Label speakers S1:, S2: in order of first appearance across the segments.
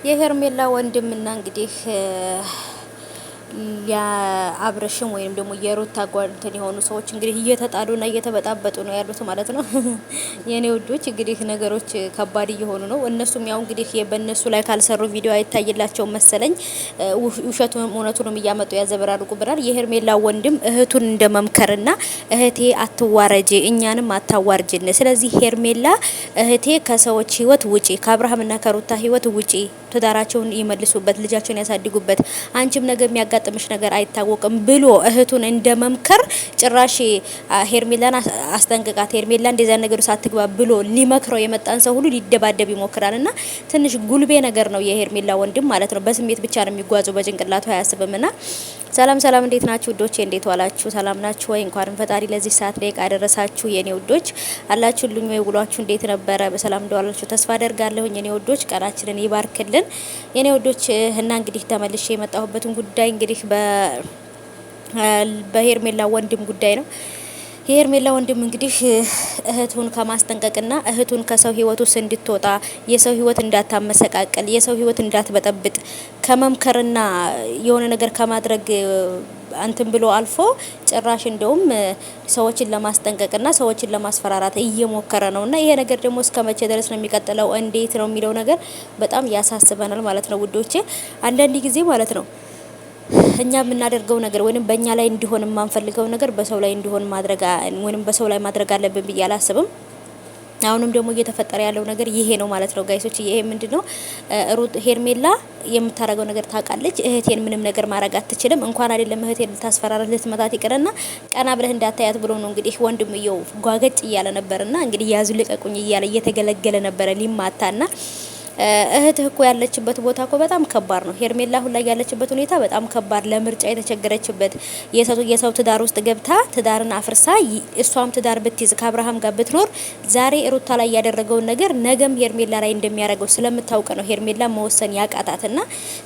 S1: የሄርሜላ ወንድምና እንግዲህ የአብረሽም ወይም ደግሞ የሩታ ጓደኞች የሆኑ ሰዎች እንግዲህ እየተጣሉና እየተበጣበጡ ነው ያሉት ማለት ነው። የኔ ውዶች እንግዲህ ነገሮች ከባድ እየሆኑ ነው። እነሱም ያው እንግዲህ በእነሱ ላይ ካልሰሩ ቪዲዮ አይታይላቸው መሰለኝ ውሸቱን እውነቱንም እያመጡ ያዘበራርቁብናል። የሄርሜላ ወንድም እህቱን እንደመምከርና እህቴ አትዋረጂ፣ እኛንም አታዋርጅን። ስለዚህ ሄርሜላ እህቴ ከሰዎች ህይወት ውጪ፣ ከአብርሃምና ከሩታ ህይወት ውጪ፣ ትዳራቸውን ይመልሱበት፣ ልጃቸውን ያሳድጉበት፣ አንቺም ነገ የሚያጋጥምሽ ነገር አይታወቅም ብሎ እህቱን እንደመምከር ጭራሽ ሄርሜላን አስጠንቅቃት፣ ሄርሜላ እንደዛ ነገር ሳትግባ ብሎ ሊመክረው የመጣን ሰው ሁሉ ሊደባደብ ይሞክራልና ትንሽ ጉልቤ ነገር ነው የሄርሜላ ወንድም ማለት ነው። በስሜት ብቻ ነው የሚጓዘው፣ በጭንቅላቱ አያስብምና። ሰላም ሰላም፣ እንዴት ናችሁ ውዶቼ? እንዴት ዋላችሁ? ሰላም ናችሁ ወይ? እንኳን ፈጣሪ ለዚህ ሰዓት ላይ ያደረሳችሁ የኔ ውዶች አላችሁልኝ ወይ? ውሏችሁ እንዴት ነበረ? በሰላም እንደዋላችሁ ተስፋ አደርጋለሁኝ የኔ ውዶች። ቀናችንን ይባርክልን የኔ ውዶች። እና እንግዲህ ተመልሼ የመጣሁበትን ጉዳይ እንግዲህ በሄርሜላ ወንድም ጉዳይ ነው። የሄርሜላ ወንድም እንግዲህ እህቱን ከማስጠንቀቅና እህቱን ከሰው ህይወት ውስጥ እንድትወጣ፣ የሰው ህይወት እንዳታመሰቃቀል፣ የሰው ህይወት እንዳትበጠብጥ ከመምከርና የሆነ ነገር ከማድረግ አንተም ብሎ አልፎ ጭራሽ እንደውም ሰዎችን ለማስጠንቀቅና ሰዎችን ለማስፈራራት እየሞከረ ነውና ይሄ ነገር ደግሞ እስከ መቼ ድረስ ነው የሚቀጥለው? እንዴት ነው የሚለው ነገር በጣም ያሳስበናል ማለት ነው ውዶቼ። አንዳንድ ጊዜ ማለት ነው እኛ የምናደርገው ነገር ወይንም በእኛ ላይ እንዲሆን የማንፈልገው ነገር በሰው ላይ እንዲሆን ማድረግ ወይንም በሰው ላይ ማድረግ አለብን ብዬ አላስብም። አሁንም ደግሞ እየተፈጠረ ያለው ነገር ይሄ ነው ማለት ነው ጋይሶች። ይሄ ምንድነው? ሩት ሄርሜላ የምታረገው ነገር ታውቃለች። እህቴን ምንም ነገር ማድረግ አትችልም። እንኳን አይደለም እህቴን ልታስፈራራት ልትመታት ይቅርና ቀና ብለህ እንዳታያት ብሎ ነው እንግዲህ ወንድምየው ጓገጭ እያለ ነበርና እንግዲህ ያዙ ልቀቁኝ እያለ እየተገለገለ ነበረ ሊማታና እህትህ እኮ ያለችበት ቦታ እኮ በጣም ከባድ ነው። ሄርሜላ አሁን ላይ ያለችበት ሁኔታ በጣም ከባድ፣ ለምርጫ የተቸገረችበት፣ የሰው ትዳር ውስጥ ገብታ ትዳርን አፍርሳ እሷም ትዳር ብትይዝ ከአብርሃም ጋር ብትኖር ዛሬ ሩታ ላይ ያደረገውን ነገር ነገም ሄርሜላ ላይ እንደሚያደርገው ስለምታውቅ ነው ሄርሜላ መወሰን ያቃታትና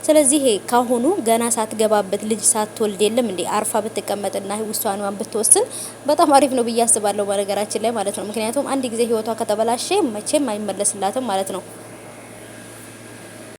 S1: ስለዚህ ካሁኑ ገና ሳትገባበት ልጅ ሳትወልድ የለም እንዴ አርፋ ብትቀመጥና ውሳኔዋን ብትወስን በጣም አሪፍ ነው ብዬ አስባለሁ በነገራችን ላይ ማለት ነው። ምክንያቱም አንድ ጊዜ ህይወቷ ከተበላሸ መቼም አይመለስላትም ማለት ነው።